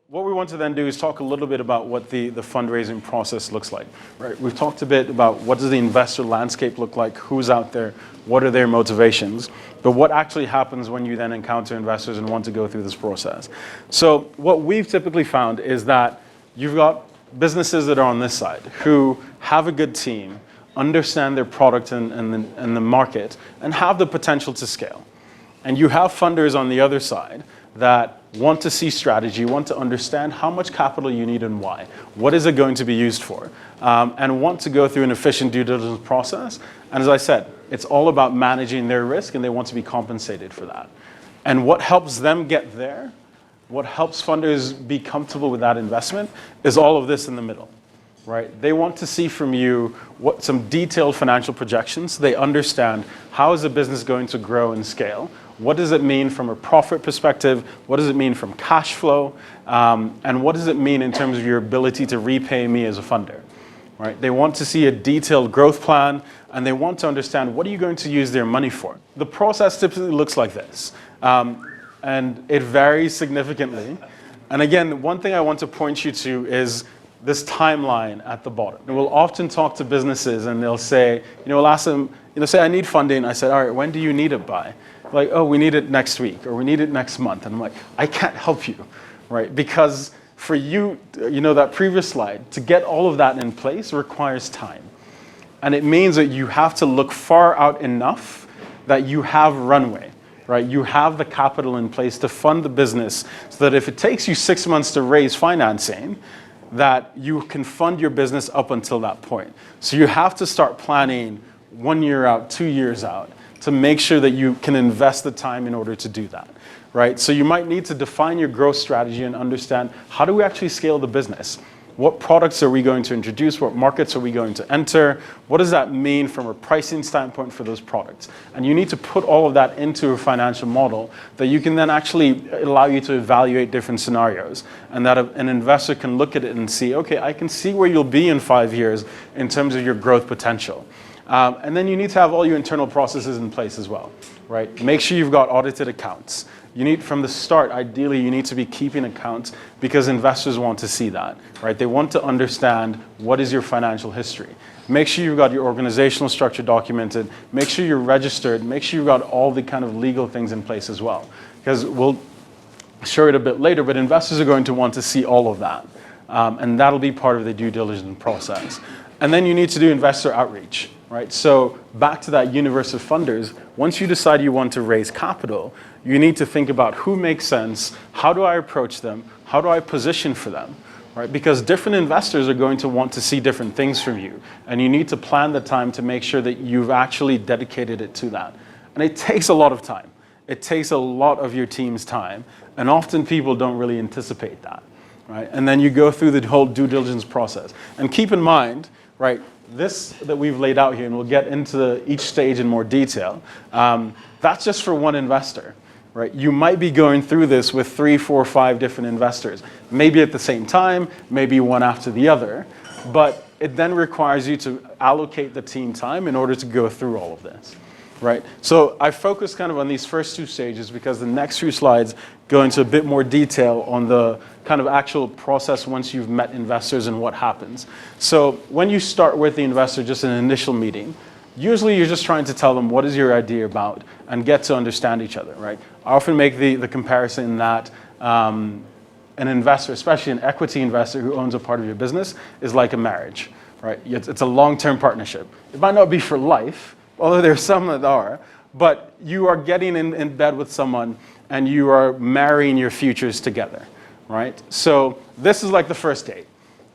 what we want to then do is talk a little bit about what the fundraising process looks like, right? We've talked a bit about what does the investor landscape look like, who's out there, what are their motivations, but what actually happens when you then encounter investors and want to go through this process. So what we've typically found is that you've got businesses that are on this side who have a good team, understand their product and the market, and have the potential to scale. And you have funders on the other side that want to see strategy, want to understand how much capital you need and why. What is it going to be used for? And want to go through an efficient due diligence process. And as I said, it's all about managing their risk, and they want to be compensated for that. And what helps them get there, what helps funders be comfortable with that investment, is all of this in the middle, right? They want to see from you some detailed financial projections so they understand how is the business going to grow and scale. What does it mean from a profit perspective? What does it mean from cash flow? And what does it mean in terms of your ability to repay me as a funder? Right? They want to see a detailed growth plan, and they want to understand what are you going to use their money for. The process typically looks like this, and it varies significantly. And again, one thing I want to point you to is this timeline at the bottom. And we'll often talk to businesses, and they'll say, we'll ask them, say I need funding. I said, all right, when do you need it by? Like, oh, we need it next week, or we need it next month. And I'm like, I can't help you, right? Because for you, that previous slide, to get all of that in place requires time. And it means that you have to look far out enough that you have runway, right? You have the capital in place to fund the business so that if it takes you 6 months to raise financing, that you can fund your business up until that point. So you have to start planning 1 year out, 2 years out, to make sure that you can invest the time in order to do that, right? So you might need to define your growth strategy and understand, how do we actually scale the business? What products are we going to introduce? What markets are we going to enter? What does that mean from a pricing standpoint for those products? And you need to put all of that into a financial model that you can then actually allow you to evaluate different scenarios, and that an investor can look at it and see, okay, I can see where you'll be in 5 years in terms of your growth potential. And then you need to have all your internal processes in place as well, right? Make sure you've got audited accounts. You need, from the start, ideally, you need to be keeping accounts because investors want to see that, right? They want to understand what is your financial history. Make sure you've got your organizational structure documented. Make sure you're registered. Make sure you've got all the kind of legal things in place as well. Because we'll show it a bit later, but investors are going to want to see all of that. And that'll be part of the due diligence process. And then you need to do investor outreach. Right? So back to that universe of funders, once you decide you want to raise capital, you need to think about who makes sense, how do I approach them, how do I position for them, right? Because different investors are going to want to see different things from you, and you need to plan the time to make sure that you've actually dedicated it to that. And it takes a lot of time. It takes a lot of your team's time, and often people don't really anticipate that, right? And then you go through the whole due diligence process. And keep in mind, right, this that we've laid out here, and we'll get into each stage in more detail, that's just for one investor, right? You might be going through this with 3, 4, 5 different investors, maybe at the same time, maybe one after the other, but it then requires you to allocate the team time in order to go through all of this, right? So I focus kind of on these first 2 stages because the next few slides go into a bit more detail on the kind of actual process once you've met investors and what happens. So when you start with the investor, just an initial meeting, usually you're just trying to tell them what is your idea about and get to understand each other, right? I often make the comparison that an investor, especially an equity investor who owns a part of your business, is like a marriage, right? It's a long-term partnership. It might not be for life, although there's some that are, but you are getting in bed with someone and you are marrying your futures together, right? So this is like the first date,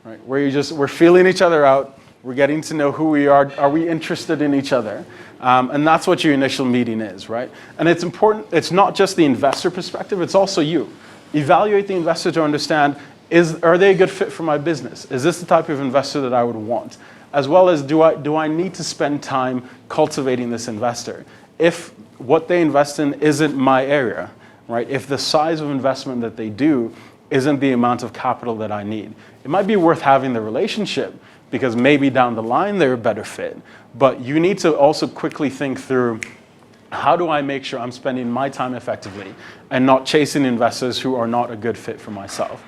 right? Where we're feeling each other out, we're getting to know who we are we interested in each other? And that's what your initial meeting is, right? And it's important, it's not just the investor perspective, it's also you. Evaluate the investor to understand, are they a good fit for my business? Is this the type of investor that I would want? As well as, do I need to spend time cultivating this investor? If what they invest in isn't my area, right? If the size of investment that they do isn't the amount of capital that I need, it might be worth having the relationship because maybe down the line they're a better fit. But you need to also quickly think through, how do I make sure I'm spending my time effectively and not chasing investors who are not a good fit for myself?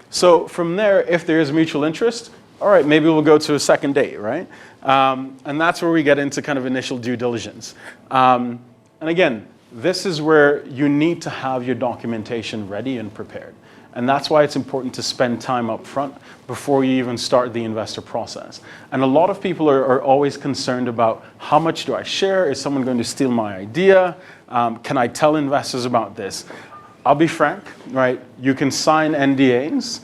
So from there, if there is mutual interest, all right, maybe we'll go to a second date, right? And that's where we get into kind of initial due diligence. And again, this is where you need to have your documentation ready and prepared. And that's why it's important to spend time up front before you even start the investor process. And a lot of people are always concerned about how much do I share? Is someone going to steal my idea? Can I tell investors about this? I'll be frank, right? You can sign NDAs.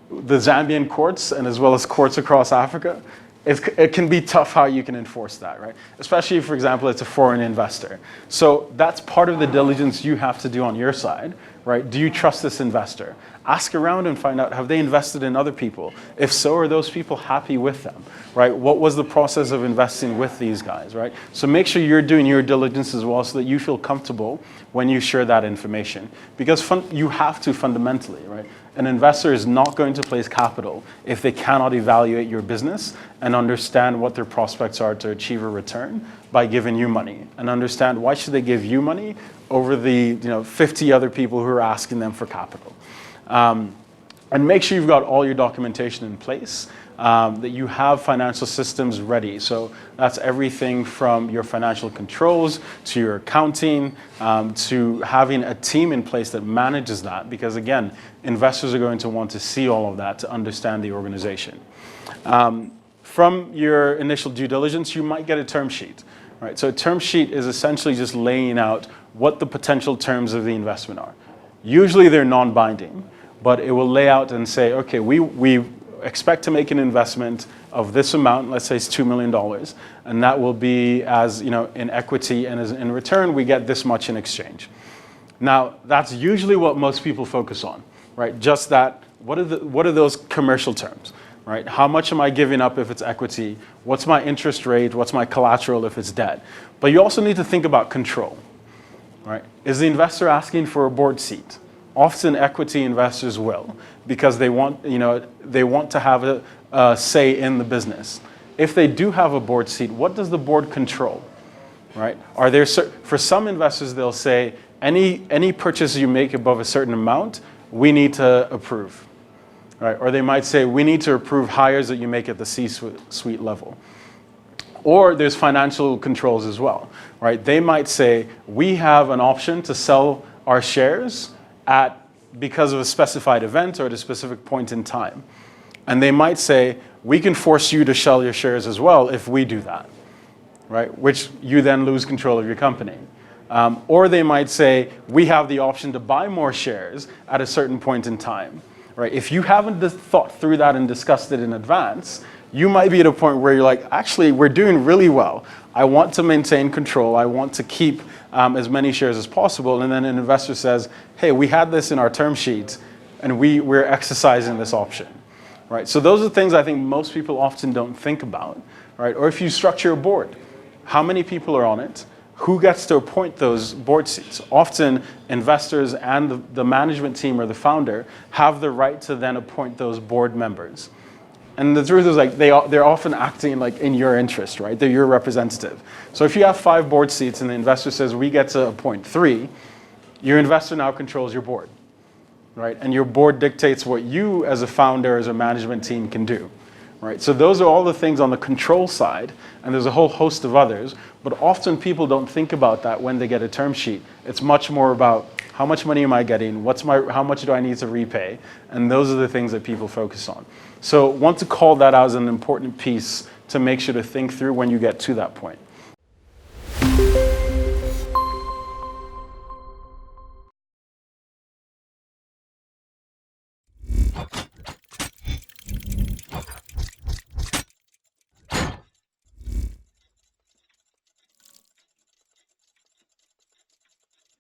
The Zambian courts, and as well as courts across Africa, it can be tough how you can enforce that, right? Especially if, for example, it's a foreign investor. So that's part of the diligence you have to do on your side, right? Do you trust this investor? Ask around and find out, have they invested in other people? If so, are those people happy with them, right? What was the process of investing with these guys, right? So make sure you're doing your diligence as well so that you feel comfortable when you share that information. Because you have to fundamentally, right? An investor is not going to place capital if they cannot evaluate your business and understand what their prospects are to achieve a return by giving you money, and understand why should they give you money over the 50 other people who are asking them for capital. And make sure you've got all your documentation in place, that you have financial systems ready. So that's everything from your financial controls to your accounting, to having a team in place that manages that, because again, investors are going to want to see all of that to understand the organization. From your initial due diligence, you might get a term sheet, right? So a term sheet is essentially just laying out what the potential terms of the investment are. Usually they're non-binding, but it will lay out and say, okay, we expect to make an investment of this amount, let's say it's $2 million, and that will be as in equity, and as in return we get this much in exchange. Now that's usually what most people focus on, right? Just that, what are those commercial terms, right? How much am I giving up if it's equity? What's my interest rate? What's my collateral if it's debt? But you also need to think about control, right? Is the investor asking for a board seat? Often equity investors will, because they want to have a say in the business. If they do have a board seat, what does the board control, right? For some investors, they'll say, any purchase you make above a certain amount, we need to approve, right? Or they might say, we need to approve hires that you make at the C-suite level. Or there's financial controls as well, right? They might say, we have an option to sell our shares because of a specified event or at a specific point in time. And they might say, we can force you to sell your shares as well if we do that, right? Which you then lose control of your company. Or they might say, we have the option to buy more shares at a certain point in time, right? If you haven't thought through that and discussed it in advance, you might be at a point where you're like, actually, we're doing really well. I want to maintain control. I want to keep as many shares as possible. And then an investor says, hey, we had this in our term sheet, and we're exercising this option, right? So those are things I think most people often don't think about, right? Or if you structure a board, how many people are on it? Who gets to appoint those board seats? Often investors and the management team or the founder have the right to then appoint those board members. And the truth is, like, they're often acting like in your interest, right? They're your representative. So if you have 5 board seats and the investor says we get to appoint 3, your investor now controls your board, right? And your board dictates what you as a founder, as a management team can do, right? So those are all the things on the control side, and there's a whole host of others, but often people don't think about that when they get a term sheet. It's much more about how much money am I getting? How much do I need to repay? And those are the things that people focus on. So want to call that out as an important piece to make sure to think through when you get to that point.